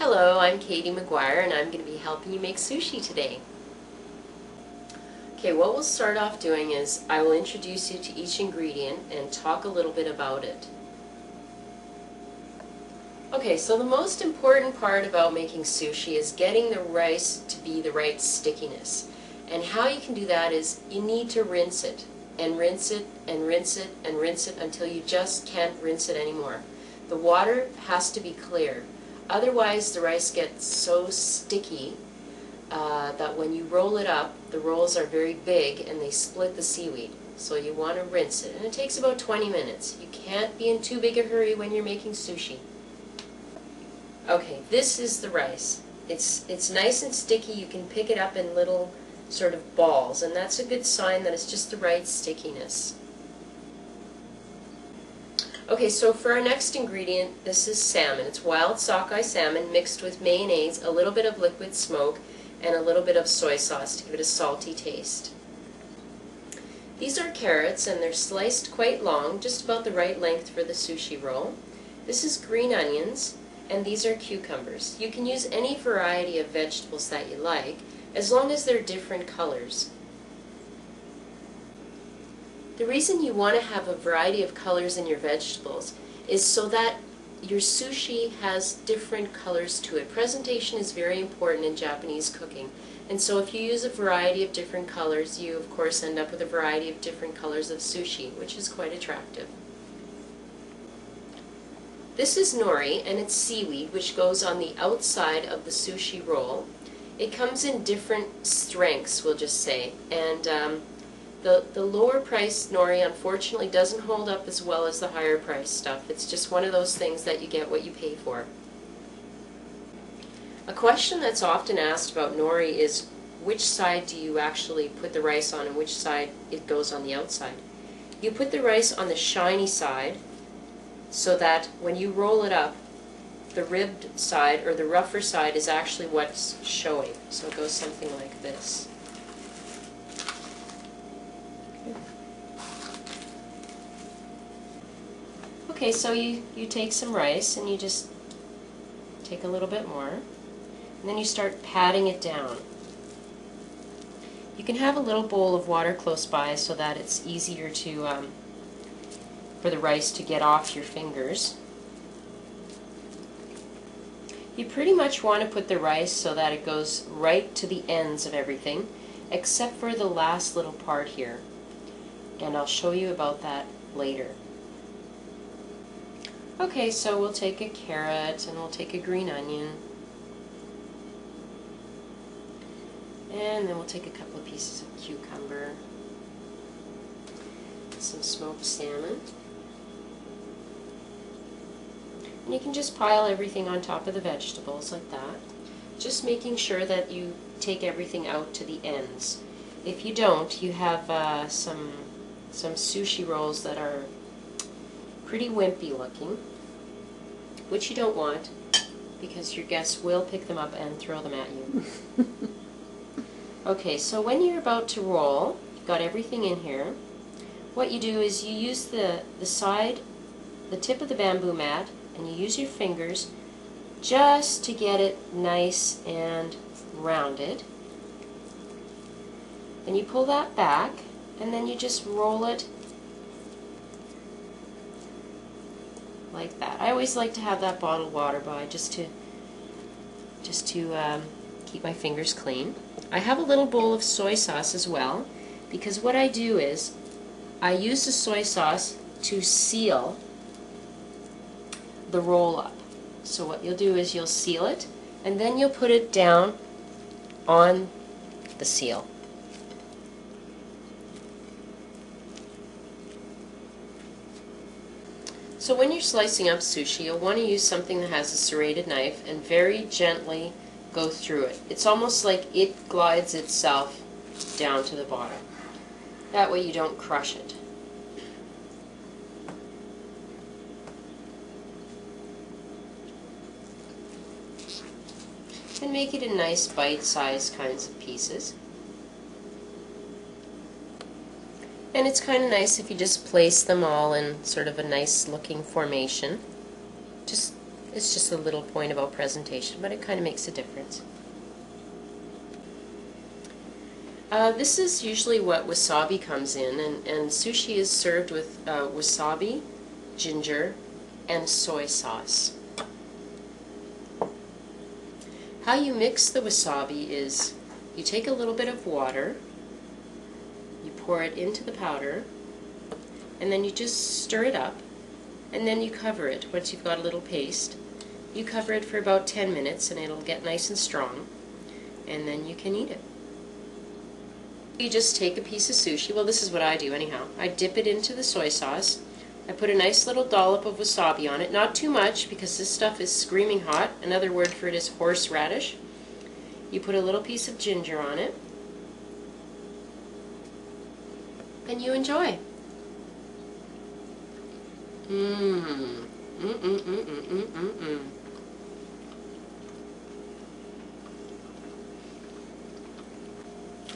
Hello, I'm Katie McGuire and I'm going to be helping you make sushi today. Okay, what we'll start off doing is I will introduce you to each ingredient and talk a little bit about it. Okay, so the most important part about making sushi is getting the rice to be the right stickiness. And how you can do that is you need to rinse it and rinse it and rinse it and rinse it until you just can't rinse it anymore. The water has to be clear. Otherwise the rice gets so sticky that when you roll it up, the rolls are very big and they split the seaweed. So you want to rinse it. And it takes about 20 minutes. You can't be in too big a hurry when you're making sushi. Okay, this is the rice. It's nice and sticky. You can pick it up in little sort of balls, and that's a good sign that it's just the right stickiness. Okay, so for our next ingredient, this is salmon. It's wild sockeye salmon mixed with mayonnaise, a little bit of liquid smoke, and a little bit of soy sauce to give it a salty taste. These are carrots, and they're sliced quite long, just about the right length for the sushi roll. This is green onions, and these are cucumbers. You can use any variety of vegetables that you like, as long as they're different colors. The reason you want to have a variety of colors in your vegetables is so that your sushi has different colors to it. Presentation is very important in Japanese cooking, and so if you use a variety of different colors, you of course end up with a variety of different colors of sushi, which is quite attractive. This is nori, and it's seaweed, which goes on the outside of the sushi roll. It comes in different strengths, we'll just say, and the lower priced nori unfortunately doesn't hold up as well as the higher priced stuff. It's just one of those things that you get what you pay for. A question that's often asked about nori is which side do you actually put the rice on and which side it goes on the outside. You put the rice on the shiny side so that when you roll it up, the ribbed side or the rougher side is actually what's showing. So it goes something like this. Okay, so you take some rice and you just take a little bit more, and then you start patting it down. You can have a little bowl of water close by so that it's easier to for the rice to get off your fingers. You pretty much want to put the rice so that it goes right to the ends of everything, except for the last little part here. And I'll show you about that later. Okay, so we'll take a carrot and we'll take a green onion. And then we'll take a couple of pieces of cucumber, some smoked salmon. And you can just pile everything on top of the vegetables like that, just making sure that you take everything out to the ends. If you don't, you have some sushi rolls that are pretty wimpy looking, which you don't want because your guests will pick them up and throw them at you. Okay, so when you're about to roll, you've got everything in here. What you do is you use the tip of the bamboo mat, and you use your fingers just to get it nice and rounded. Then you pull that back, and then you just roll it like that. I always like to have that bottled water by just to keep my fingers clean. I have a little bowl of soy sauce as well, because what I do is I use the soy sauce to seal the roll up. So what you'll do is you'll seal it, and then you'll put it down on the seal. So when you're slicing up sushi, you'll want to use something that has a serrated knife and very gently go through it. It's almost like it glides itself down to the bottom. That way you don't crush it. And make it in nice bite-sized kinds of pieces. And it's kind of nice if you just place them all in sort of a nice looking formation. Just It's just a little point about presentation, but it kind of makes a difference. This is usually what wasabi comes in, and sushi is served with wasabi, ginger, and soy sauce. How you mix the wasabi is you take a little bit of water, you pour it into the powder, and then you just stir it up, and then you cover it. Once you've got a little paste, you cover it for about 10 minutes and it'll get nice and strong, and then you can eat it. You just take a piece of sushi, well this is what I do anyhow, I dip it into the soy sauce, I put a nice little dollop of wasabi on it, not too much because this stuff is screaming hot, another word for it is horseradish. You put a little piece of ginger on it, and you enjoy.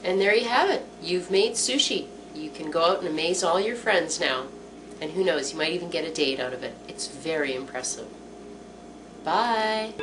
And there you have it. You've made sushi. You can go out and amaze all your friends now. And who knows, you might even get a date out of it. It's very impressive. Bye!